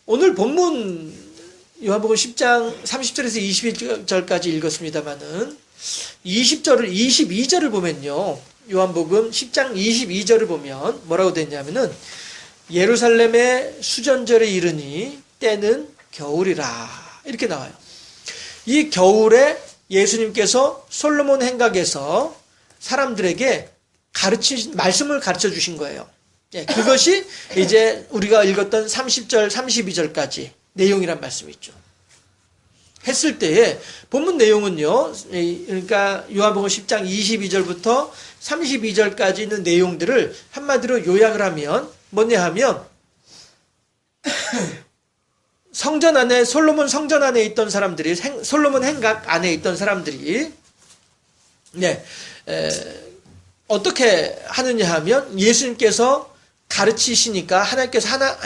오늘 본문 요한복음 10장 30절에서 21절까지 읽었습니다마는 22절을 보면요. 요한복음 10장 22절을 보면 뭐라고 됐냐면은 예루살렘의 수전절에 이르니 때는 겨울이라 이렇게 나와요. 이 겨울에 예수님께서 솔로몬 행각에서 사람들에게 말씀을 가르쳐 주신 거예요. 예, 그것이 이제 우리가 읽었던 30절, 32절까지 내용이란 말씀이 있죠. 했을 때에 본문 내용은요. 그러니까 요한복음 10장 22절부터 32절까지 있는 내용들을 한마디로 요약을 하면 뭐냐 하면 성전 안에 솔로몬 성전 안에 있던 사람들이 솔로몬 행각 안에 있던 사람들이 어떻게 하느냐 하면 예수님께서 가르치시니까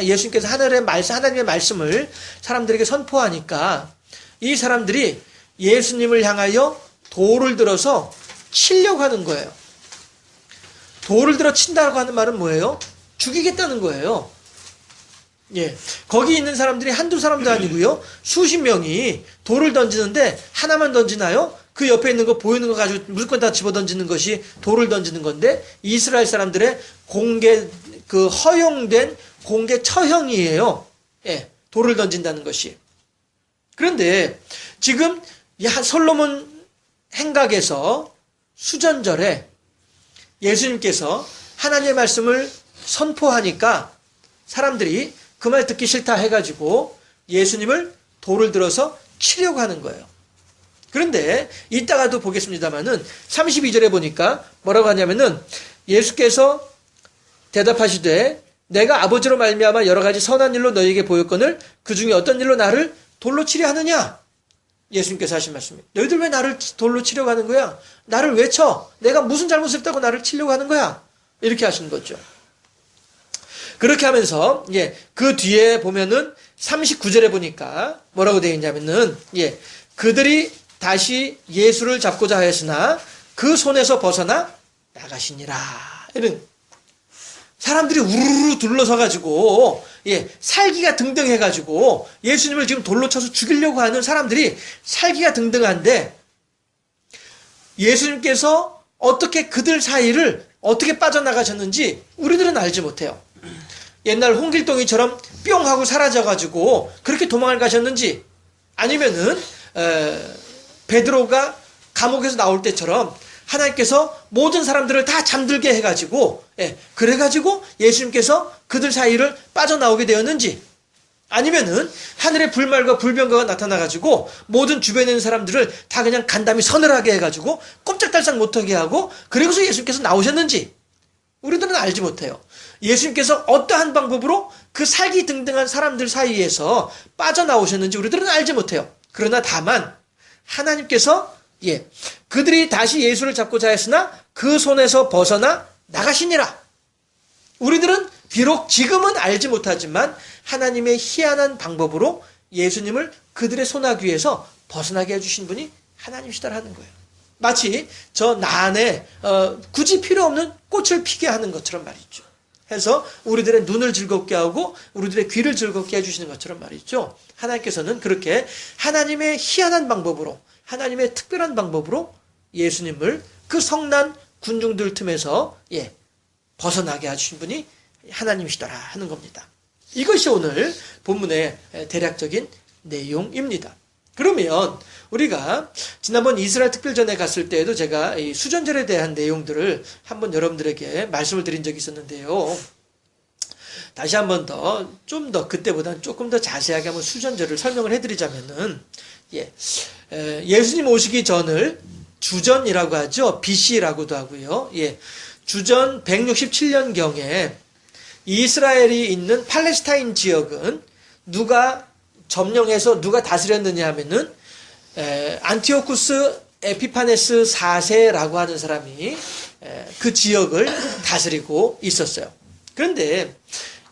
예수님께서 하나님의 말씀을 사람들에게 선포하니까 이 사람들이 예수님을 향하여 돌을 들어서 치려고 하는 거예요. 돌을 들어 친다고 하는 말은 뭐예요? 죽이겠다는 거예요. 예. 거기 있는 사람들이 한두 사람도 아니고요. 수십 명이 돌을 던지는데 하나만 던지나요? 그 옆에 있는 거 보이는 거 가지고 무조건 다 집어 던지는 것이 돌을 던지는 건데 이스라엘 사람들의 허용된 공개 처형이에요. 예. 돌을 던진다는 것이. 그런데 지금 솔로몬 행각에서 수전절에 예수님께서 하나님의 말씀을 선포하니까 사람들이 그 말 듣기 싫다 해가지고 예수님을 돌을 들어서 치려고 하는 거예요. 그런데 이따가도 보겠습니다만은 32절에 보니까 뭐라고 하냐면은 예수께서 대답하시되 내가 아버지로 말미암아 여러 가지 선한 일로 너희에게 보였거늘 그 중에 어떤 일로 나를 돌로 치려 하느냐? 예수님께서 하신 말씀이에요. 너희들 왜 나를 돌로 치려고 하는 거야? 나를 왜 쳐? 내가 무슨 잘못을 했다고 나를 치려고 하는 거야? 이렇게 하신 거죠. 그렇게 하면서 그 뒤에 보면은 39절에 보니까 뭐라고 되어 있냐면은 그들이 다시 예수를 잡고자 하였으나 그 손에서 벗어나 나가시니라. 이런 사람들이 우르르 둘러서 가지고 살기가 등등해 가지고 예수님을 지금 돌로 쳐서 죽이려고 하는 사람들이 살기가 등등한데 예수님께서 어떻게 그들 사이를 어떻게 빠져나가셨는지 우리들은 알지 못해요. 옛날 홍길동이처럼 뿅 하고 사라져가지고 그렇게 도망을 가셨는지 아니면은 베드로가 감옥에서 나올 때처럼 하나님께서 모든 사람들을 다 잠들게 해가지고 그래가지고 예수님께서 그들 사이를 빠져나오게 되었는지 아니면은 하늘에 불말과 불병거가 나타나가지고 모든 주변에 있는 사람들을 다 그냥 간담이 서늘하게 해가지고 꼼짝달싹 못하게 하고 그리고서 예수님께서 나오셨는지 우리들은 알지 못해요. 예수님께서 어떠한 방법으로 그 살기 등등한 사람들 사이에서 빠져나오셨는지 우리들은 알지 못해요. 그러나 다만 하나님께서 그들이 다시 예수를 잡고자 했으나 그 손에서 벗어나 나가시니라. 우리들은 비록 지금은 알지 못하지만 하나님의 희한한 방법으로 예수님을 그들의 손아귀에서 벗어나게 해주신 분이 하나님이시다라는 거예요. 마치 저 난에 굳이 필요 없는 꽃을 피게 하는 것처럼 말이죠. 해서 우리들의 눈을 즐겁게 하고 우리들의 귀를 즐겁게 해주시는 것처럼 말이죠. 하나님께서는 그렇게 하나님의 희한한 방법으로 하나님의 특별한 방법으로 예수님을 그 성난 군중들 틈에서 벗어나게 해주신 분이 하나님이시더라 하는 겁니다. 이것이 오늘 본문의 대략적인 내용입니다. 그러면 우리가 지난번 이스라엘 특별전에 갔을 때에도 제가 이 수전절에 대한 내용들을 한번 여러분들에게 말씀을 드린 적이 있었는데요. 다시 한번 좀 더 그때보다는 조금 더 자세하게 한번 수전절을 설명을 해드리자면은 예수님 오시기 전을 주전이라고 하죠. BC라고도 하고요. 주전 167년경에 이스라엘이 있는 팔레스타인 지역은 누가 점령해서 누가 다스렸느냐 하면은 안티오쿠스 에피파네스 4세라고 하는 사람이 그 지역을 다스리고 있었어요. 그런데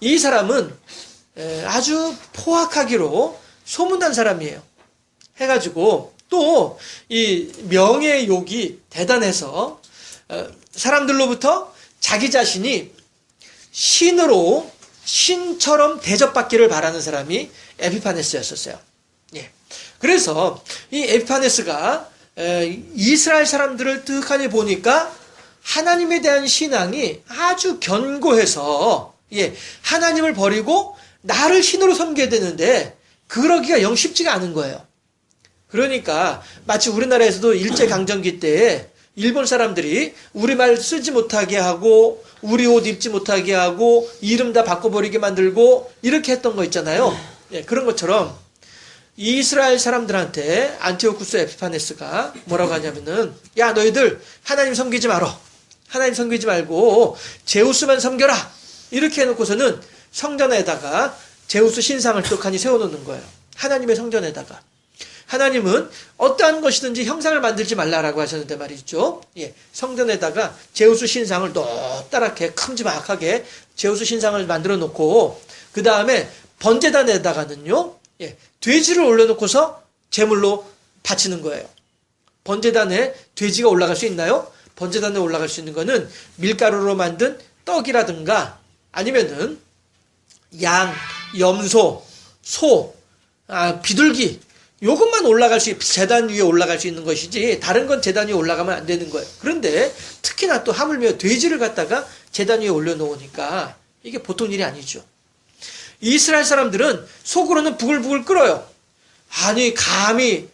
이 사람은 아주 포악하기로 소문난 사람이에요. 해가지고 또 이 명예욕이 대단해서 사람들로부터 자기 자신이 신처럼 대접받기를 바라는 사람이 에피파네스였었어요. 예. 그래서 이 에피파네스가 이스라엘 사람들을 뜨악하니 보니까 하나님에 대한 신앙이 아주 견고해서 예, 하나님을 버리고 나를 신으로 섬겨야 되는데 그러기가 영 쉽지가 않은 거예요. 그러니까 마치 우리나라에서도 일제강점기 때에 일본 사람들이 우리말 쓰지 못하게 하고 우리 옷 입지 못하게 하고 이름 다 바꿔버리게 만들고 이렇게 했던 거 있잖아요. 예, 그런 것처럼 이스라엘 사람들한테 안티오쿠스 에피파네스가 뭐라고 하냐면은 야 너희들 하나님 섬기지 말어. 하나님 섬기지 말고 제우스만 섬겨라. 이렇게 해놓고서는 성전에다가 제우스 신상을 떡하니 세워놓는 거예요. 하나님의 성전에다가. 하나님은 어떠한 것이든지 형상을 만들지 말라라고 하셨는데 말이죠. 예, 성전에다가 제우스 신상을 높다랗게 큼지막하게 제우스 신상을 만들어 놓고 그 다음에 번제단에다가는요. 예, 돼지를 올려놓고서 제물로 바치는 거예요. 번제단에 돼지가 올라갈 수 있나요? 번제단에 올라갈 수 있는 거는 밀가루로 만든 떡이라든가 아니면은 양, 염소, 소, 비둘기 요것만 올라갈 수 제단 위에 올라갈 수 있는 것이지 다른 건 제단 위에 올라가면 안 되는 거예요. 그런데 특히나 또 하물며 돼지를 갖다가 제단 위에 올려놓으니까 이게 보통 일이 아니죠. 이스라엘 사람들은 속으로는 부글부글 끓어요. 아니 감히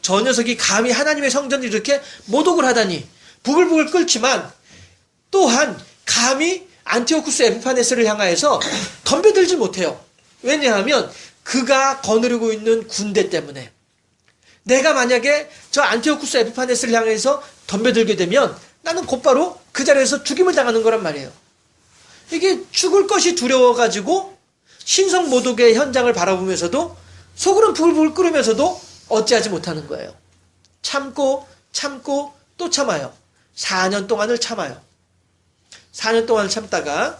저 녀석이 감히 하나님의 성전을 이렇게 모독을 하다니 부글부글 끓지만 또한 감히 안티오쿠스 에피파네스를 향하여서 덤벼들지 못해요. 왜냐하면 그가 거느리고 있는 군대 때문에 내가 만약에 저 안티오쿠스 에피파네스를 향해서 덤벼들게 되면 나는 곧바로 그 자리에서 죽임을 당하는 거란 말이에요. 이게 죽을 것이 두려워가지고 신성 모독의 현장을 바라보면서도 속으로는 부글부글 끓으면서도 어찌하지 못하는 거예요. 참고 또 참아요. 4년 동안을 참아요. 4년 동안을 참다가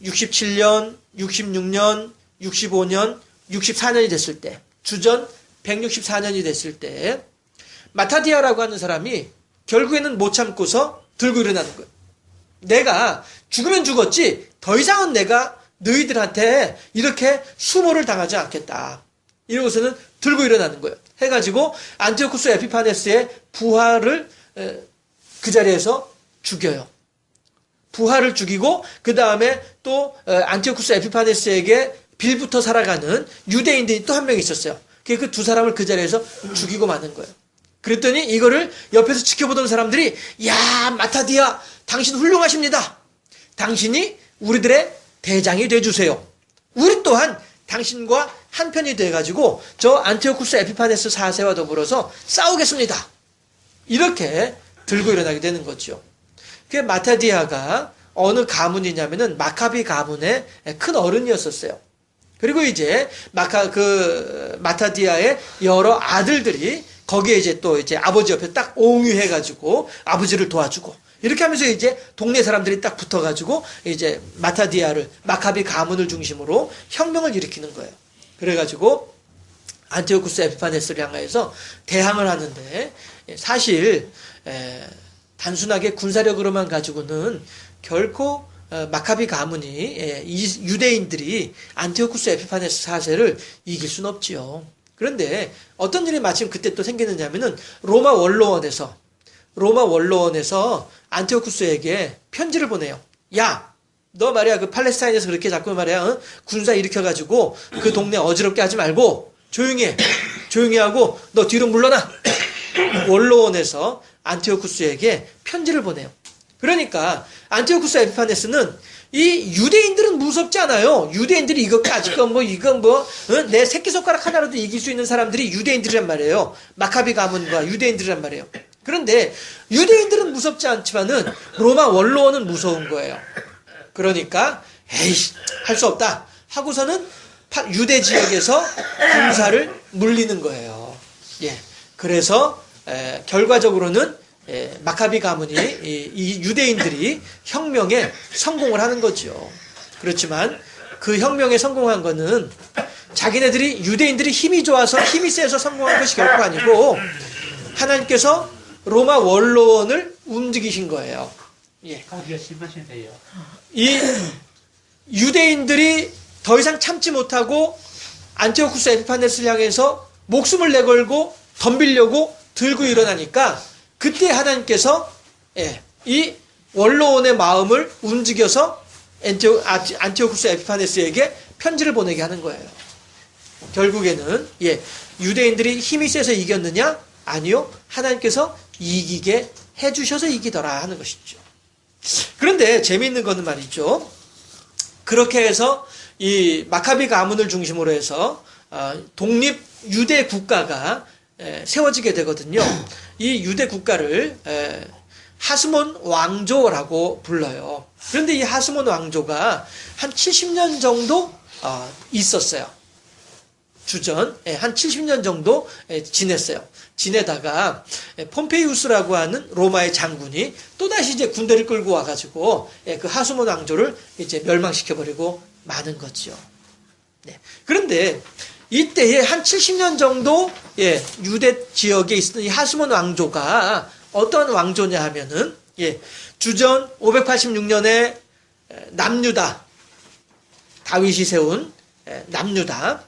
67년, 66년, 65년, 64년이 됐을 때 주전 164년이 됐을 때 마타디아라고 하는 사람이 결국에는 못 참고서 들고 일어나는 거예요. 내가 죽으면 죽었지 더 이상은 내가 너희들한테 이렇게 수모를 당하지 않겠다. 이러고서는 들고 일어나는 거예요. 해가지고 안티오쿠스 에피파네스의 부하를 그 자리에서 죽여요. 부하를 죽이고 그 다음에 또 안티오쿠스 에피파네스에게 빌부터 살아가는 유대인들이 또 한 명 있었어요. 그 두 사람을 그 자리에서 죽이고 마는 거예요. 그랬더니 이거를 옆에서 지켜보던 사람들이 야 마타디아 당신 훌륭하십니다. 당신이 우리들의 대장이 돼주세요. 우리 또한 당신과 한편이 돼가지고 저 안티오쿠스 에피파네스 4세와 더불어서 싸우겠습니다. 이렇게 들고 일어나게 되는 거죠. 그 마타디아가 어느 가문이냐면은 마카비 가문의 큰 어른이었었어요. 그리고 이제 마타디아의 여러 아들들이 거기에 이제 또 이제 아버지 옆에 딱 옹유해가지고 아버지를 도와주고 이렇게 하면서 이제 동네 사람들이 딱 붙어가지고 이제 마카비 가문을 중심으로 혁명을 일으키는 거예요. 그래가지고 안티오쿠스 에피파네스를 향하여서 대항을 하는데 사실 단순하게 군사력으로만 가지고는 결코 마카비 가문이 유대인들이 안티오쿠스 에피파네스 4세를 이길 수는 없지요. 그런데 어떤 일이 마침 그때 또 생기느냐면은 로마 원로원에서 안티오쿠스에게 편지를 보내요. 야, 너 말이야 그 팔레스타인에서 그렇게 자꾸 말이야 군사 일으켜가지고 그 동네 어지럽게 하지 말고 조용히 하고 너 뒤로 물러나. 원로원에서 안티오쿠스에게 편지를 보내요. 그러니까 안티오쿠스 에피파네스는 이 유대인들은 무섭지 않아요. 유대인들이 이것까지 내 새끼손가락 하나로도 이길 수 있는 사람들이 유대인들이란 말이에요. 마카비 가문과 유대인들이란 말이에요. 그런데 유대인들은 무섭지 않지만은 로마 원로원은 무서운 거예요. 그러니까 에이씨 할 수 없다 하고서는 유대 지역에서 군사를 물리는 거예요. 예. 그래서 결과적으로는 마카비 가문이 이 유대인들이 혁명에 성공을 하는 거죠. 그렇지만 그 혁명에 성공한 거는 자기네들이 유대인들이 힘이 좋아서 힘이 세서 성공한 것이 결코 아니고 하나님께서 로마 원로원을 움직이신 거예요. 예. 이 유대인들이 더 이상 참지 못하고 안티오쿠스 에피파네스를 향해서 목숨을 내걸고 덤비려고 들고 일어나니까 그때 하나님께서 이 원로원의 마음을 움직여서 안티오쿠스 에피파네스에게 편지를 보내게 하는 거예요. 결국에는 유대인들이 힘이 세서 이겼느냐? 아니요. 하나님께서 이기게 해주셔서 이기더라 하는 것이죠. 그런데 재미있는 것은 말이죠. 그렇게 해서 이 마카비 가문을 중심으로 해서 독립 유대 국가가 세워지게 되거든요. 이 유대 국가를 하스몬 왕조라고 불러요. 그런데 이 하스몬 왕조가 한 70년 정도 있었어요. 주전 한 70년 정도 지냈어요. 지내다가 폼페이우스라고 하는 로마의 장군이 또다시 이제 군대를 끌고 와가지고 그 하스몬 왕조를 이제 멸망시켜버리고 마는 거죠. 그런데 이때에 한 70년 정도 유대 지역에 있었던 이 하스몬 왕조가 어떤 왕조냐 하면은 주전 586년에 남유다 다윗이 세운 남유다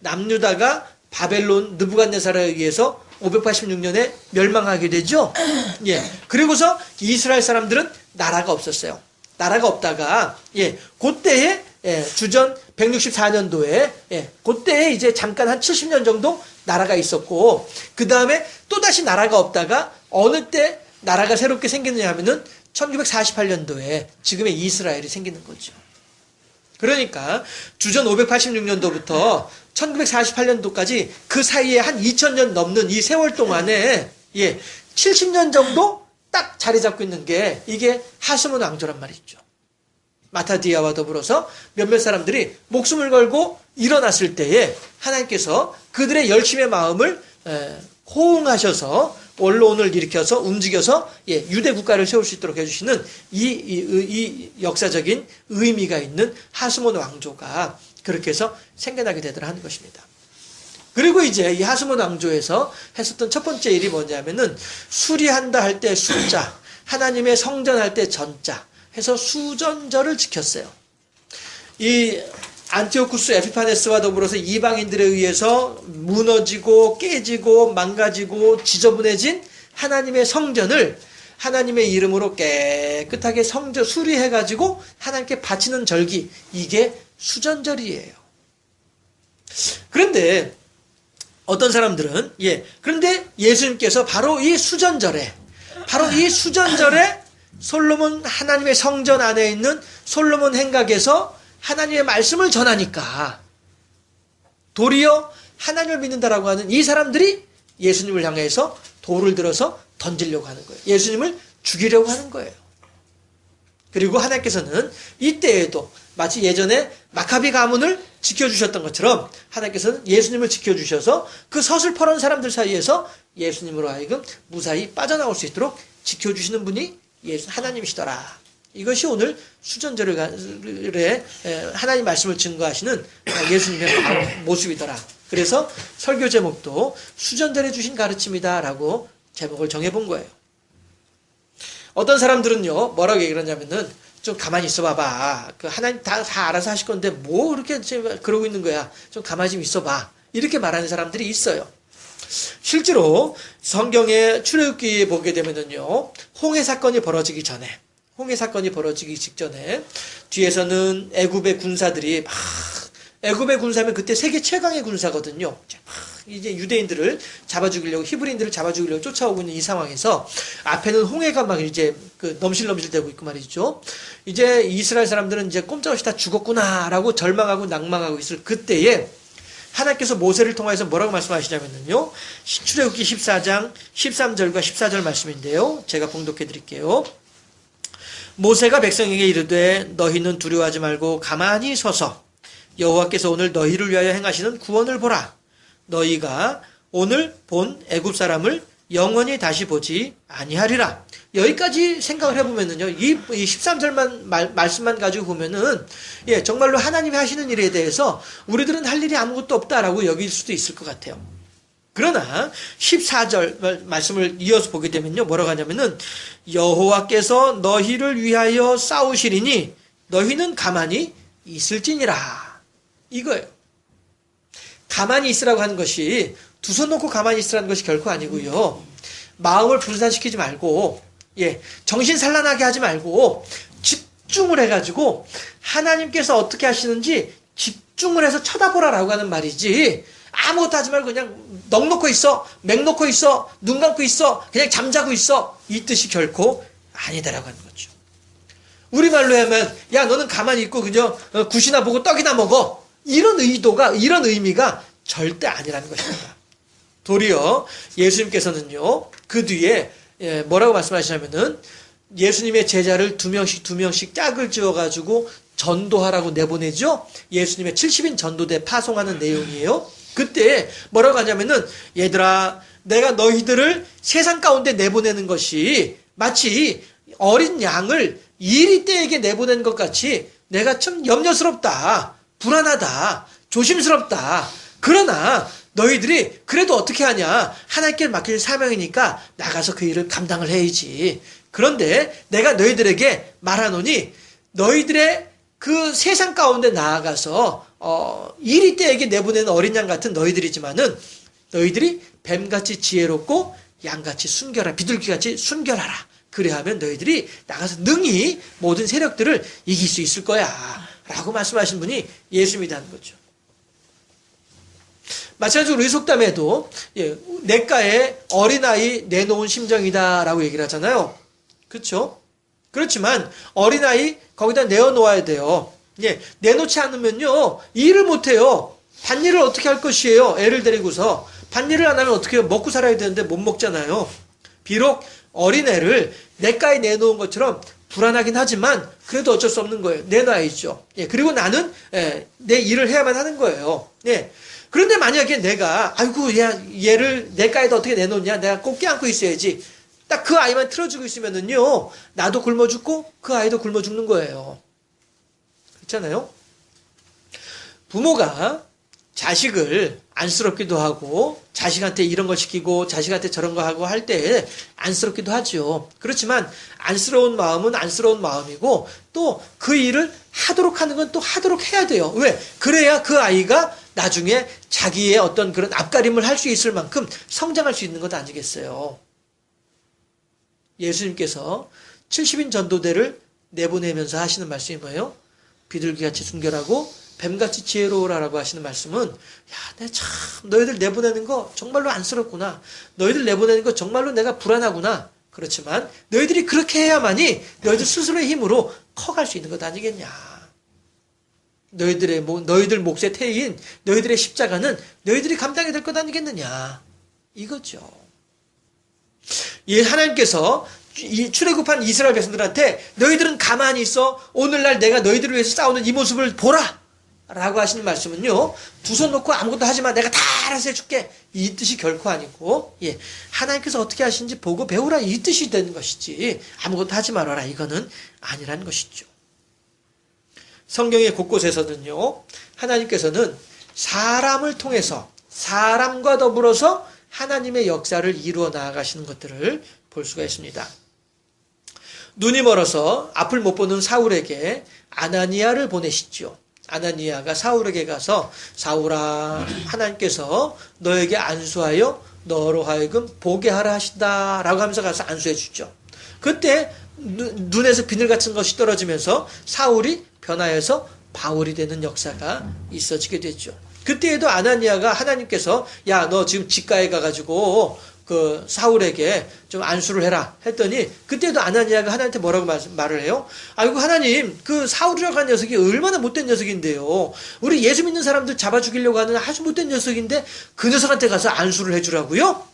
남유다가 바벨론 느부갓네살에 의해서 586년에 멸망하게 되죠. 그리고서 이스라엘 사람들은 나라가 없었어요. 나라가 없다가 그때에 주전 164년도에 그때에 이제 잠깐 한 70년 정도 나라가 있었고 그 다음에 또다시 나라가 없다가 어느 때 나라가 새롭게 생겼느냐 하면은 1948년도에 지금의 이스라엘이 생기는 거죠. 그러니까 주전 586년도부터 1948년도까지 그 사이에 한 2000년 넘는 이 세월 동안에 70년 정도 딱 자리 잡고 있는 게 이게 하스몬 왕조란 말이죠. 마타디아와 더불어서 몇몇 사람들이 목숨을 걸고 일어났을 때에 하나님께서 그들의 열심의 마음을 호응하셔서 원로원을 일으켜서 움직여서 유대 국가를 세울 수 있도록 해주시는 이 역사적인 의미가 있는 하스몬 왕조가 그렇게 해서 생겨나게 되더라 하는 것입니다. 그리고 이제 이 하스몬 왕조에서 했었던 첫 번째 일이 뭐냐면은 수리한다 할 때 수자, 하나님의 성전할 때 전자 해서 수전절을 지켰어요. 이 안티오쿠스 에피파네스와 더불어서 이방인들에 의해서 무너지고 깨지고 망가지고 지저분해진 하나님의 성전을 하나님의 이름으로 깨끗하게 수리해가지고 하나님께 바치는 절기, 이게 수전절이에요. 그런데 어떤 사람들은 그런데 예수님께서 바로 이 수전절에 솔로몬 하나님의 성전 안에 있는 솔로몬 행각에서 하나님의 말씀을 전하니까 도리어 하나님을 믿는다라고 하는 이 사람들이 예수님을 향해서 돌을 들어서 던지려고 하는 거예요. 예수님을 죽이려고 하는 거예요. 그리고 하나님께서는 이때에도 마치 예전에 마카비 가문을 지켜주셨던 것처럼 하나님께서는 예수님을 지켜주셔서 그 서슬퍼런 사람들 사이에서 예수님으로 하여금 무사히 빠져나올 수 있도록 지켜주시는 분이 하나님이시더라. 이것이 오늘 수전절에 하나님 말씀을 증거하시는 예수님의 모습이더라. 그래서 설교 제목도 수전절에 주신 가르침이다 라고 제목을 정해본 거예요. 어떤 사람들은요 뭐라고 얘기를 하냐면은 좀 가만히 있어 봐봐. 그 하나님 다 알아서 하실 건데 뭐 그렇게 그러고 있는 거야. 좀 가만히 좀 있어 봐. 이렇게 말하는 사람들이 있어요. 실제로 성경의 출애굽기에 보게 되면은요 홍해 사건이 벌어지기 직전에 뒤에서는 애굽의 군사들이 애굽의 군사면 그때 세계 최강의 군사거든요. 이제 유대인들을 잡아 죽이려고 히브리인들을 잡아 죽이려고 쫓아오고 있는 이 상황에서 앞에는 홍해가 막 이제 넘실넘실 되고 있고 말이죠. 이제 이스라엘 사람들은 이제 꼼짝없이 다 죽었구나라고 절망하고 낭망하고 있을 그때에 하나님께서 모세를 통해서 뭐라고 말씀하시냐면요. 출애굽기 14장 13절과 14절 말씀인데요. 제가 봉독해 드릴게요. 모세가 백성에게 이르되 너희는 두려워하지 말고 가만히 서서 여호와께서 오늘 너희를 위하여 행하시는 구원을 보라. 너희가 오늘 본 애굽 사람을 영원히 다시 보지 아니하리라. 여기까지 생각을 해보면은요, 이 13절만 말씀만 가지고 보면은 정말로 하나님이 하시는 일에 대해서 우리들은 할 일이 아무것도 없다라고 여길 수도 있을 것 같아요. 그러나 14절 말씀을 이어서 보게 되면요 뭐라고 하냐면은 여호와께서 너희를 위하여 싸우시리니 너희는 가만히 있을지니라. 이거예요. 가만히 있으라고 하는 것이 두 손 놓고 가만히 있으라는 것이 결코 아니고요. 마음을 분산시키지 말고 정신 산란하게 하지 말고 집중을 해가지고 하나님께서 어떻게 하시는지 집중을 해서 쳐다보라라고 하는 말이지, 아무것도 하지 말고 그냥 넋 놓고 있어, 맥 놓고 있어, 눈 감고 있어, 그냥 잠자고 있어, 이 뜻이 결코 아니다라고 하는 거죠. 우리말로 하면 야 너는 가만히 있고 그냥 굿이나 보고 떡이나 먹어, 이런 의미가 절대 아니라는 것입니다. 도리어 예수님께서는요 그 뒤에 뭐라고 말씀하시냐면은 예수님의 제자를 두 명씩 짝을 지어가지고 전도하라고 내보내죠. 예수님의 70인 전도대 파송하는 내용이에요. 그때 뭐라고 하냐면은 얘들아, 내가 너희들을 세상 가운데 내보내는 것이 마치 어린 양을 이리떼에게 내보낸 것 같이 내가 참 염려스럽다, 불안하다, 조심스럽다. 그러나 너희들이 그래도 어떻게 하냐, 하나님께 맡길 사명이니까 나가서 그 일을 감당을 해야지. 그런데 내가 너희들에게 말하노니 너희들의 그 세상 가운데 나아가서 이리떼에게 내보내는 어린 양 같은 너희들이지만은 너희들이 뱀같이 지혜롭고 양같이 순결하라, 비둘기같이 순결하라. 그래야하면 너희들이 나가서 능히 모든 세력들을 이길 수 있을 거야 라고 말씀하신 분이 예수님이라는 거죠. 마찬가지로 의속담에도 냇가에 어린아이 내놓은 심정이다 라고 얘기를 하잖아요. 그렇죠? 그렇지만 어린아이 거기다 내어놓아야 돼요. 내놓지 않으면요 일을 못해요. 밭일을 어떻게 할 것이에요. 애를 데리고서 밭일을 안 하면 어떻게 해요. 먹고 살아야 되는데 못 먹잖아요. 비록 어린애를 냇가에 내놓은 것처럼 불안하긴 하지만 그래도 어쩔 수 없는 거예요. 내놔야죠. 그리고 나는 내 일을 해야만 하는 거예요. 그런데 만약에 내가 아이고 얘를 냇가에다 어떻게 내놓냐, 내가 꼭 껴안고 있어야지, 딱 그 아이만 틀어주고 있으면은요 나도 굶어 죽고 그 아이도 굶어 죽는 거예요. 그렇잖아요. 부모가 자식을 안쓰럽기도 하고 자식한테 이런 걸 시키고 자식한테 저런 거 하고 할 때 안쓰럽기도 하죠. 그렇지만 안쓰러운 마음은 안쓰러운 마음이고 또 그 일을 하도록 하는 건 또 하도록 해야 돼요. 왜? 그래야 그 아이가 나중에 자기의 어떤 그런 앞가림을 할 수 있을 만큼 성장할 수 있는 것 아니겠어요. 예수님께서 70인 전도대를 내보내면서 하시는 말씀이 뭐예요? 비둘기같이 순결하고 뱀같이 지혜로우라라고 하시는 말씀은, 내가 참 너희들 내보내는 거 정말로 안쓰럽구나. 너희들 내보내는 거 정말로 내가 불안하구나. 그렇지만 너희들이 그렇게 해야만이 너희들 스스로의 힘으로 커갈 수 있는 것 아니겠냐. 너희들 몫의 태인 너희들의 십자가는 너희들이 감당이 될 것 아니겠느냐. 이거죠. 하나님께서 이 출애굽한 이스라엘 백성들한테 너희들은 가만히 있어. 오늘날 내가 너희들을 위해서 싸우는 이 모습을 보라. 라고 하시는 말씀은요, 두 손 놓고 아무것도 하지 마. 내가 다 알아서 해줄게. 이 뜻이 결코 아니고, 하나님께서 어떻게 하시는지 보고 배우라. 이 뜻이 되는 것이지, 아무것도 하지 말아라. 이거는 아니라는 것이죠. 성경의 곳곳에서는요, 하나님께서는 사람을 통해서, 사람과 더불어서 하나님의 역사를 이루어 나아가시는 것들을 볼 수가 있습니다. 눈이 멀어서 앞을 못 보는 사울에게 아나니아를 보내시죠. 아나니아가 사울에게 가서 사울아, 하나님께서 너에게 안수하여 너로 하여금 보게 하라 하신다 라고 하면서 가서 안수해 주죠. 그때 눈에서 비늘 같은 것이 떨어지면서 사울이 변하여서 바울이 되는 역사가 있어지게 됐죠. 그때에도 아나니아가 하나님께서 너 지금 집가에 가가지고 그 사울에게 좀 안수를 해라 했더니, 그때도 아나니아가 하나님한테 뭐라고 말을 해요? 아이고 하나님, 그 사울이라고 하는 녀석이 얼마나 못된 녀석인데요. 우리 예수 믿는 사람들 잡아 죽이려고 하는 아주 못된 녀석인데 그 녀석한테 가서 안수를 해주라고요?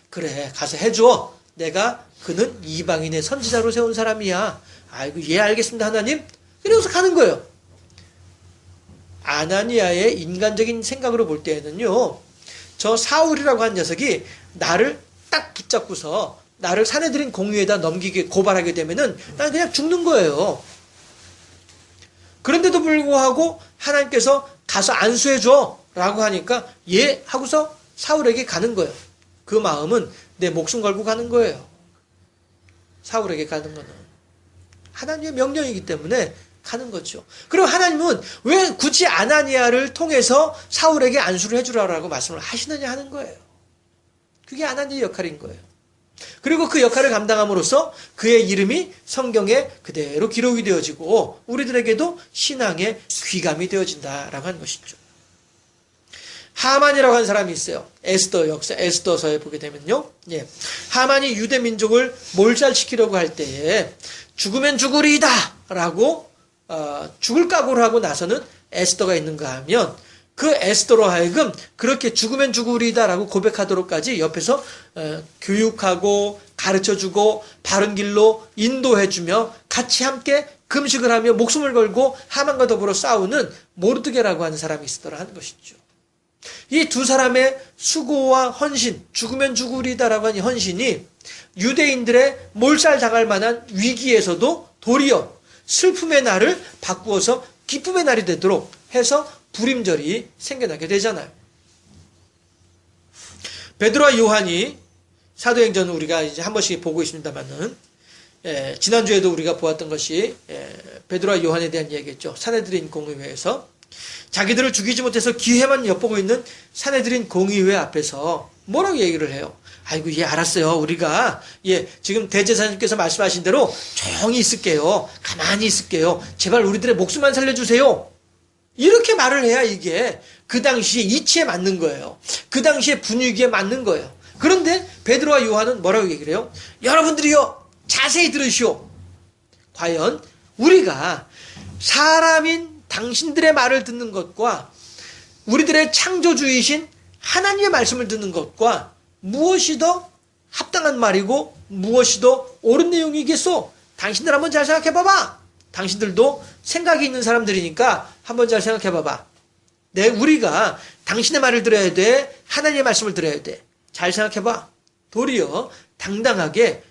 그래, 가서 해줘. 내가 그는 이방인의 선지자로 세운 사람이야. 아이고 알겠습니다 하나님. 그래서 가는 거예요. 아나니아의 인간적인 생각으로 볼 때에는요, 저 사울이라고 하는 녀석이 나를 딱 붙잡고서 나를 사내들인 공유에다 넘기게 고발하게 되면은 난 그냥 죽는 거예요. 그런데도 불구하고 하나님께서 가서 안수해줘 라고 하니까 하고서 사울에게 가는 거예요. 그 마음은 내 목숨 걸고 가는 거예요. 사울에게 가는 거는 하나님의 명령이기 때문에 가는 거죠. 그리고 하나님은 왜 굳이 아나니아를 통해서 사울에게 안수를 해주라고 말씀을 하시느냐 하는 거예요. 그게 아나니아의 역할인 거예요. 그리고 그 역할을 감당함으로써 그의 이름이 성경에 그대로 기록이 되어지고 우리들에게도 신앙의 귀감이 되어진다라고 하는 것이죠. 하만이라고 하는 사람이 있어요. 에스더서에 보게 되면요. 예. 하만이 유대 민족을 몰살시키려고 할 때에 죽으면 죽으리이다 라고 죽을 각오를 하고 나서는 에스더가 있는가 하면 그 에스더로 하여금 그렇게 죽으면 죽으리이다 라고 고백하도록까지 옆에서 교육하고 가르쳐주고 바른 길로 인도해주며 같이 함께 금식을 하며 목숨을 걸고 하만과 더불어 싸우는 모르드게라고 하는 사람이 있었더라 하는 것이죠. 이 두 사람의 수고와 헌신, 죽으면 죽으리다라고 하는 헌신이 유대인들의 몰살당할 만한 위기에서도 도리어 슬픔의 날을 바꾸어서 기쁨의 날이 되도록 해서 불임절이 생겨나게 되잖아요. 베드로와 요한이 사도행전을 우리가 이제 한 번씩 보고 있습니다만은 지난주에도 우리가 보았던 것이 베드로와 요한에 대한 이야기였죠. 산헤드린 공의회에서 자기들을 죽이지 못해서 기회만 엿보고 있는 산헤드린 공의회 앞에서 뭐라고 얘기를 해요? 아이고, 예, 알았어요. 우리가, 예, 지금 대제사장님께서 말씀하신 대로 조용히 있을게요. 가만히 있을게요. 제발 우리들의 목숨만 살려주세요. 이렇게 말을 해야 이게 그 당시에 이치에 맞는 거예요. 그 당시에 분위기에 맞는 거예요. 그런데 베드로와 요한은 뭐라고 얘기를 해요? 여러분들이요, 자세히 들으시오. 과연 우리가 사람인 당신들의 말을 듣는 것과 우리들의 창조주이신 하나님의 말씀을 듣는 것과 무엇이 더 합당한 말이고 무엇이 더 옳은 내용이겠소? 당신들 한번 잘 생각해 봐봐. 당신들도 생각이 있는 사람들이니까 한번 잘 생각해 봐봐. 우리가 당신의 말을 들어야 돼? 하나님의 말씀을 들어야 돼? 잘 생각해 봐. 도리어 당당하게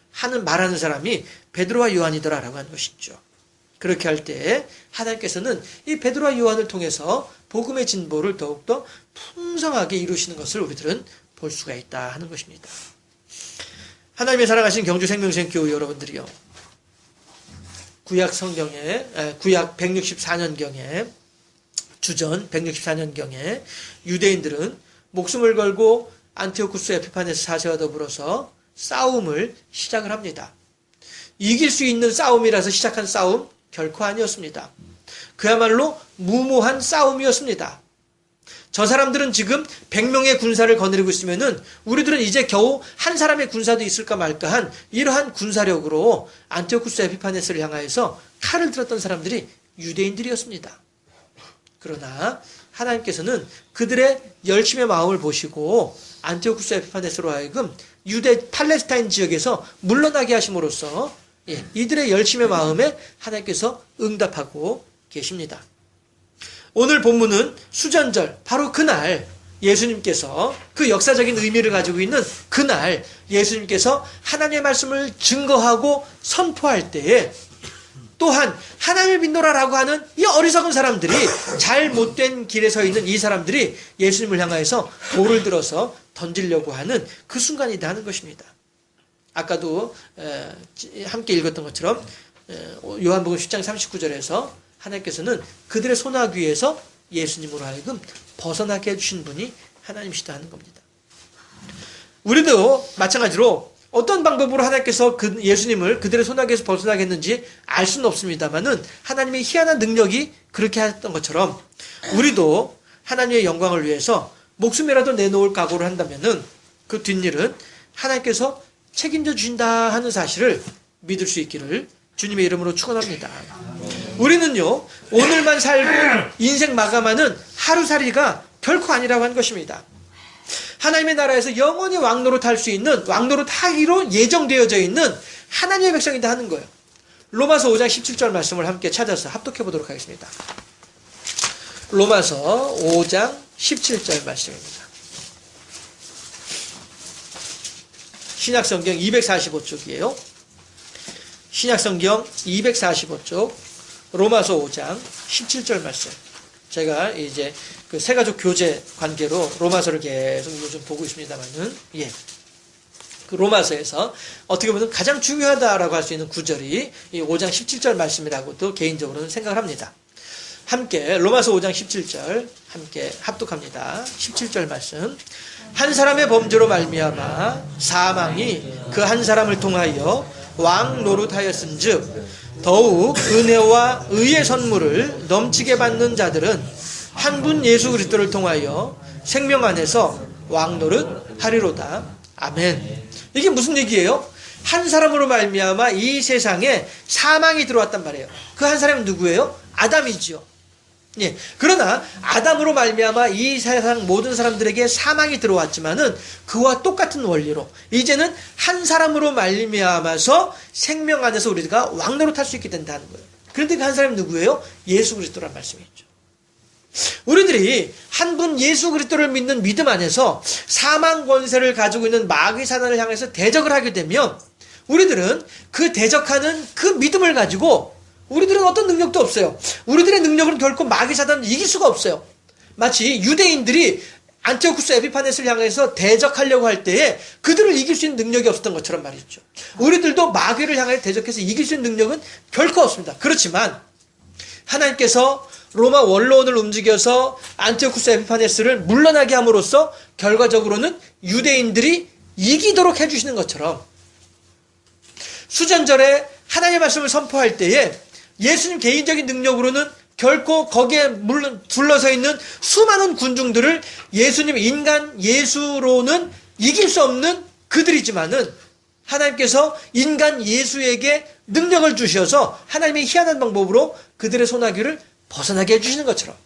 말하는 사람이 베드로와 요한이더라라고 하는 것이죠. 그렇게 할 때 하나님께서는 이 베드로와 요한을 통해서 복음의 진보를 더욱더 풍성하게 이루시는 것을 우리들은 볼 수가 있다 하는 것입니다. 하나님의 사랑하신 경주 생명샘교회 여러분들이요. 구약 성경에, 구약 164년경에, 주전 164년경에 유대인들은 목숨을 걸고 안티오쿠스 에피파네스 4세와 더불어서 싸움을 시작을 합니다. 이길 수 있는 싸움이라서 시작한 싸움 결코 아니었습니다. 그야말로 무모한 싸움이었습니다. 저 사람들은 지금 100명의 군사를 거느리고 있으면은 우리들은 이제 겨우 한 사람의 군사도 있을까 말까한 이러한 군사력으로 안티오쿠스 에피파네스를 향하여서 칼을 들었던 사람들이 유대인들이었습니다. 그러나 하나님께서는 그들의 열심의 마음을 보시고 안티오쿠스 에피파네스로 하여금 유대 팔레스타인 지역에서 물러나게 하심으로써 이들의 열심의 마음에 하나님께서 응답하고 계십니다. 오늘 본문은 수전절, 바로 그날 예수님께서 그 역사적인 의미를 가지고 있는 그날 예수님께서 하나님의 말씀을 증거하고 선포할 때에 또한 하나님을 믿노라라고 하는 이 어리석은 사람들이 잘못된 길에 서 있는 이 사람들이 예수님을 향하여서 돌을 들어서 던지려고 하는 그 순간이다 하는 것입니다. 아까도 함께 읽었던 것처럼 요한복음 10장 39절에서 하나님께서는 그들의 손아귀에서 예수님으로 하여금 벗어나게 해주신 분이 하나님이시다 하는 겁니다. 우리도 마찬가지로 어떤 방법으로 하나님께서 예수님을 그들의 손아귀에서 벗어나게 했는지 알 수는 없습니다만은 하나님의 희한한 능력이 그렇게 했던 것처럼 우리도 하나님의 영광을 위해서 목숨이라도 내놓을 각오를 한다면은 그 뒷일은 하나님께서 책임져 주신다 하는 사실을 믿을 수 있기를 주님의 이름으로 축원합니다. 우리는요, 오늘만 살고 인생 마감하는 하루살이가 결코 아니라고 하는 것입니다. 하나님의 나라에서 영원히 왕노릇할 수 있는, 왕노릇하기로 예정되어져 있는 하나님의 백성이다 하는 거예요. 로마서 5장 17절 말씀을 함께 찾아서 합독해 보도록 하겠습니다. 로마서 5장 17절 말씀입니다. 신약성경 245쪽이에요. 신약성경 245쪽 로마서 5장 17절 말씀. 제가 이제 그 세가족 교제 관계로 로마서를 계속 요즘 보고 있습니다만은, 예. 그 로마서에서 어떻게 보면 가장 중요하다라고 할 수 있는 구절이 이 5장 17절 말씀이라고도 개인적으로는 생각을 합니다. 함께 로마서 5장 17절 함께 합독합니다. 17절 말씀. 한 사람의 범죄로 말미암아 사망이 그 한 사람을 통하여 왕 노릇하였은즉 더욱 은혜와 의의 선물을 넘치게 받는 자들은 한 분 예수 그리스도를 통하여 생명 안에서 왕 노릇하리로다. 아멘. 이게 무슨 얘기예요? 한 사람으로 말미암아 이 세상에 사망이 들어왔단 말이에요. 그 한 사람은 누구예요? 아담이지요. 예. 그러나 아담으로 말미암아 이 세상 모든 사람들에게 사망이 들어왔지만은 그와 똑같은 원리로 이제는 한 사람으로 말미암아서 생명 안에서 우리가 왕노릇할 수 있게 된다는 거예요. 그런데 그 한 사람이 누구예요? 예수 그리스도란 말씀이죠. 우리들이 한 분 예수 그리스도를 믿는 믿음 안에서 사망 권세를 가지고 있는 마귀 사단을 향해서 대적을 하게 되면 우리들은 그 대적하는 그 믿음을 가지고 우리들은 어떤 능력도 없어요. 우리들의 능력은 결코 마귀 사단을 이길 수가 없어요. 마치 유대인들이 안티오쿠스 에피파네스를 향해서 대적하려고 할 때에 그들을 이길 수 있는 능력이 없었던 것처럼 말이죠. 우리들도 마귀를 향해 대적해서 이길 수 있는 능력은 결코 없습니다. 그렇지만 하나님께서 로마 원로원을 움직여서 안티오쿠스 에피파네스를 물러나게 함으로써 결과적으로는 유대인들이 이기도록 해주시는 것처럼 수전절에 하나님의 말씀을 선포할 때에 예수님 개인적인 능력으로는 결코 거기에 물론 둘러서 있는 수많은 군중들을 예수님 인간 예수로는 이길 수 없는 그들이지만은 하나님께서 인간 예수에게 능력을 주셔서 하나님의 희한한 방법으로 그들의 소나기를 벗어나게 해주시는 것처럼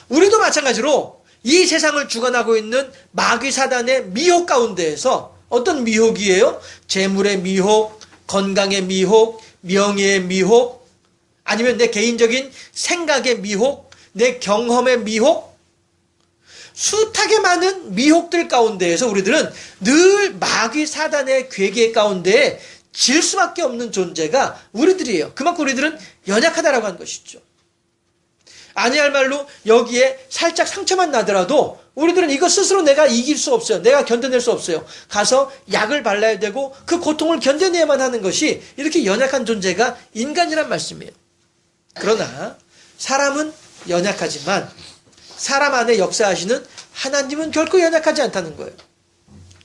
우리도 마찬가지로 이 세상을 주관하고 있는 마귀 사단의 미혹 가운데에서 어떤 미혹이에요? 재물의 미혹, 건강의 미혹, 명예의 미혹, 아니면 내 개인적인 생각의 미혹, 내 경험의 미혹, 숱하게 많은 미혹들 가운데에서 우리들은 늘 마귀 사단의 괴계 가운데 질 수밖에 없는 존재가 우리들이에요. 그만큼 우리들은 연약하다라고 하는 것이죠. 아니할 말로 여기에 살짝 상처만 나더라도 우리들은 이거 스스로 내가 이길 수 없어요. 내가 견뎌낼 수 없어요. 가서 약을 발라야 되고 그 고통을 견뎌내야만 하는 것이 이렇게 연약한 존재가 인간이란 말씀이에요. 그러나 사람은 연약하지만 사람 안에 역사하시는 하나님은 결코 연약하지 않다는 거예요.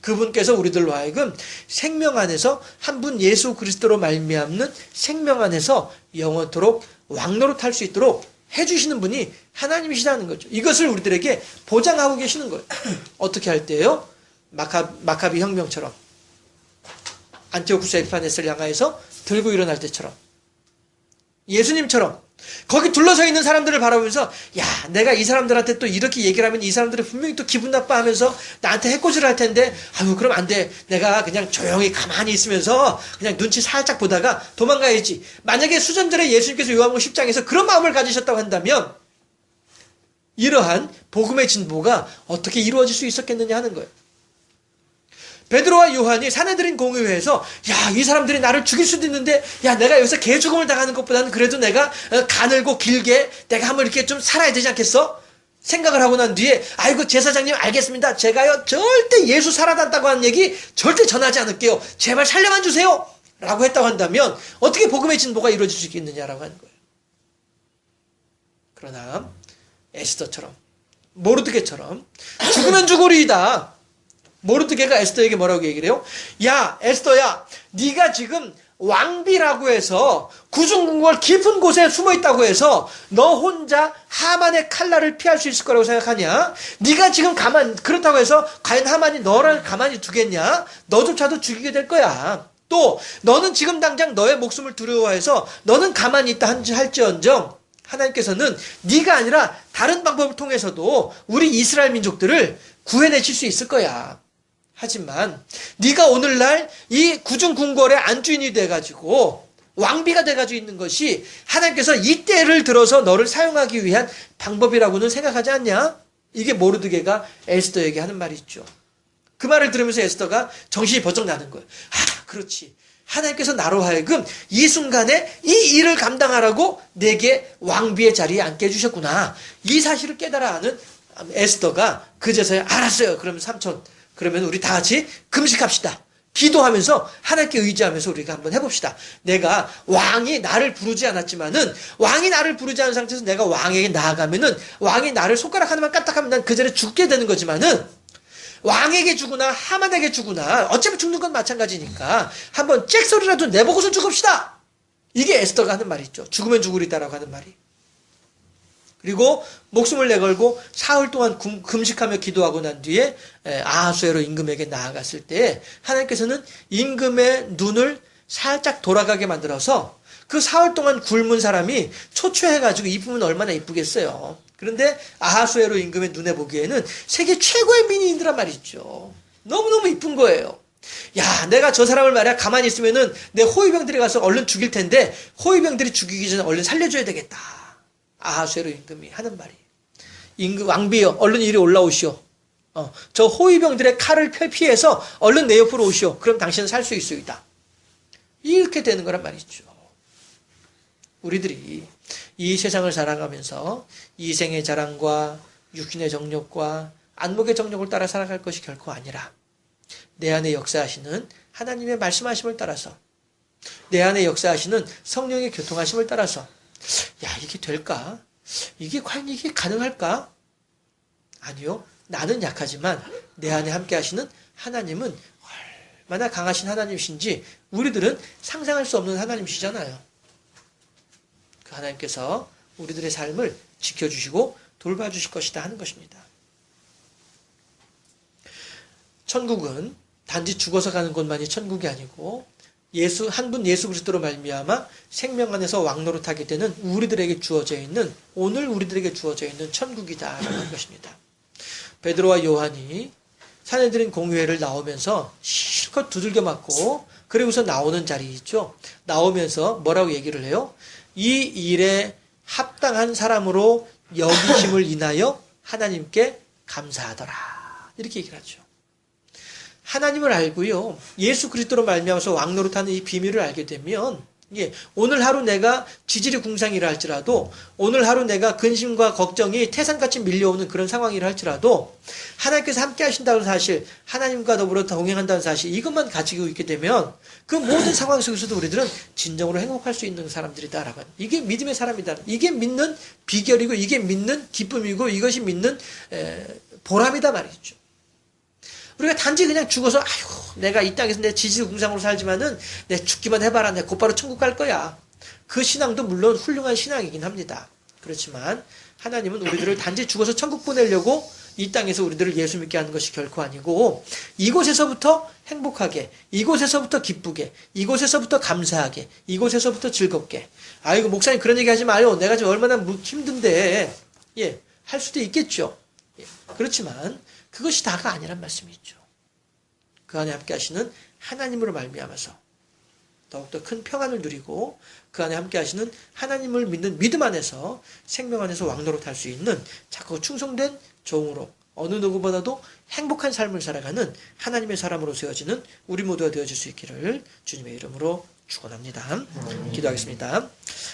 그분께서 우리들로 하여금 생명 안에서 한 분 예수 그리스도로 말미암는 생명 안에서 영원토록 왕노릇할 수 있도록 해주시는 분이 하나님이시다는 거죠. 이것을 우리들에게 보장하고 계시는 거예요. 어떻게 할 때요? 마카비 혁명처럼 안티오쿠스 에피파네스를 향하여서 들고 일어날 때처럼 예수님처럼 거기 둘러서 있는 사람들을 바라보면서 야 내가 이 사람들한테 또 이렇게 얘기를 하면 이 사람들은 분명히 또 기분 나빠하면서 나한테 해코지를 할 텐데 아유 그럼 안 돼. 내가 그냥 조용히 가만히 있으면서 그냥 눈치 살짝 보다가 도망가야지. 만약에 수전절에 예수님께서 요한복음 10장에서 그런 마음을 가지셨다고 한다면 이러한 복음의 진보가 어떻게 이루어질 수 있었겠느냐 하는 거예요. 베드로와 요한이 산헤드린 공의회에서 야, 이 사람들이 나를 죽일 수도 있는데 야, 내가 여기서 개죽음을 당하는 것보다는 그래도 내가 가늘고 길게 내가 한번 이렇게 좀 살아야 되지 않겠어? 생각을 하고 난 뒤에 아이고 제사장님 알겠습니다. 제가요 절대 예수 살아났다고 하는 얘기 절대 전하지 않을게요. 제발 살려만 주세요. 라고 했다고 한다면 어떻게 복음의 진보가 이루어질 수 있겠느냐라고 하는 거예요. 그러나 에스더처럼 모르드게처럼 죽으면 죽으리이다. 모르드게가 에스더에게 뭐라고 얘기를 해요? 야 에스더야 네가 지금 왕비라고 해서 구중궁궐 깊은 곳에 숨어있다고 해서 너 혼자 하만의 칼날을 피할 수 있을 거라고 생각하냐? 네가 지금 그렇다고 해서 과연 하만이 너를 가만히 두겠냐? 너조차도 죽이게 될 거야. 또 너는 지금 당장 너의 목숨을 두려워해서 너는 가만히 있다 할지언정 하나님께서는 네가 아니라 다른 방법을 통해서도 우리 이스라엘 민족들을 구해내실 수 있을 거야. 하지만 네가 오늘날 이 구중궁궐의 안주인이 돼가지고 왕비가 돼가지고 있는 것이 하나님께서 이 때를 들어서 너를 사용하기 위한 방법이라고는 생각하지 않냐? 이게 모르드게가 에스더에게 하는 말이 있죠. 그 말을 들으면서 에스더가 정신이 번쩍 나는 거예요. 아, 그렇지. 하나님께서 나로 하여금 이 순간에 이 일을 감당하라고 내게 왕비의 자리에 앉게 해주셨구나. 이 사실을 깨달아 하는 에스더가 그제서야 알았어요. 그러면 삼촌, 그러면 우리 다 같이 금식합시다. 기도하면서 하나님께 의지하면서 우리가 한번 해봅시다. 내가 왕이 나를 부르지 않았지만은 왕이 나를 부르지 않은 상태에서 내가 왕에게 나아가면은 왕이 나를 손가락 하나만 까딱하면 난 그 자리에 죽게 되는 거지만은 왕에게 주거나 하만에게 주거나 어차피 죽는 건 마찬가지니까 한번 잭소리라도 내보고서 죽읍시다. 이게 에스더가 하는 말이죠. 죽으면 죽으리다라고 하는 말이. 그리고 목숨을 내걸고 사흘 동안 금식하며 기도하고 난 뒤에 아하수에로 임금에게 나아갔을 때 하나님께서는 임금의 눈을 살짝 돌아가게 만들어서 그 사흘 동안 굶은 사람이 초췌해가지고 이쁘면 얼마나 이쁘겠어요. 그런데 아하수에로 임금의 눈에 보기에는 세계 최고의 미인이더란 말이죠. 너무너무 이쁜 거예요. 야, 내가 저 사람을 말이야 가만히 있으면은 내 호위병들이 가서 얼른 죽일 텐데 호위병들이 죽이기 전에 얼른 살려줘야 되겠다. 아하수에로 임금이 하는 말이. 임금 왕비여, 얼른 이리 올라오시오. 저 호위병들의 칼을 피해서 얼른 내 옆으로 오시오. 그럼 당신은 살 수 있소이다. 이렇게 되는 거란 말이죠. 우리들이 이 세상을 살아가면서 이생의 자랑과 육신의 정욕과 안목의 정욕을 따라 살아갈 것이 결코 아니라 내 안에 역사하시는 하나님의 말씀하심을 따라서 내 안에 역사하시는 성령의 교통하심을 따라서 야, 이게 될까? 이게 과연 이게 가능할까? 아니요. 나는 약하지만 내 안에 함께 하시는 하나님은 얼마나 강하신 하나님이신지 우리들은 상상할 수 없는 하나님이시잖아요. 그 하나님께서 우리들의 삶을 지켜주시고 돌봐주실 것이다 하는 것입니다. 천국은 단지 죽어서 가는 곳만이 천국이 아니고 한 분 예수 그리스도로 말미암아 생명 안에서 왕노릇하게 되는 우리들에게 주어져 있는 오늘 우리들에게 주어져 있는 천국이다라는 것입니다. 베드로와 요한이 산헤드린 공회를 나오면서 실컷 두들겨 맞고 그리고서 나오는 자리 있죠. 나오면서 뭐라고 얘기를 해요? 이 일에 합당한 사람으로 여기심을 인하여 하나님께 감사하더라. 이렇게 얘기를 하죠. 하나님을 알고요. 예수 그리스도로 말미암아서 왕노릇하는 이 비밀을 알게 되면 오늘 하루 내가 지질이 궁상이라 할지라도 오늘 하루 내가 근심과 걱정이 태산같이 밀려오는 그런 상황이라 할지라도 하나님께서 함께 하신다는 사실, 하나님과 더불어 동행한다는 사실 이것만 가지고 있게 되면 그 모든 상황 속에서도 우리들은 진정으로 행복할 수 있는 사람들이다라고. 이게 믿음의 사람이다. 이게 믿는 비결이고 이게 믿는 기쁨이고 이것이 믿는 보람이다 말이죠. 우리가 단지 그냥 죽어서 아휴 내가 이 땅에서 내 지지공상으로 살지만은 내 죽기만 해봐라 내 곧바로 천국 갈 거야. 그 신앙도 물론 훌륭한 신앙이긴 합니다. 그렇지만 하나님은 우리들을 단지 죽어서 천국 보내려고 이 땅에서 우리들을 예수 믿게 하는 것이 결코 아니고 이곳에서부터 행복하게, 이곳에서부터 기쁘게, 이곳에서부터 감사하게, 이곳에서부터 즐겁게. 아이고 목사님 그런 얘기 하지 마요. 내가 지금 얼마나 힘든데 할 수도 있겠죠. 그렇지만 그것이 다가 아니란 말씀이죠. 그 안에 함께 하시는 하나님으로 말미암아서 더욱더 큰 평안을 누리고 그 안에 함께 하시는 하나님을 믿는 믿음 안에서 생명 안에서 왕노릇할 수 있는 자꾸 충성된 종으로 어느 누구보다도 행복한 삶을 살아가는 하나님의 사람으로 세워지는 우리 모두가 되어질 수 있기를 주님의 이름으로 축원합니다. 기도하겠습니다.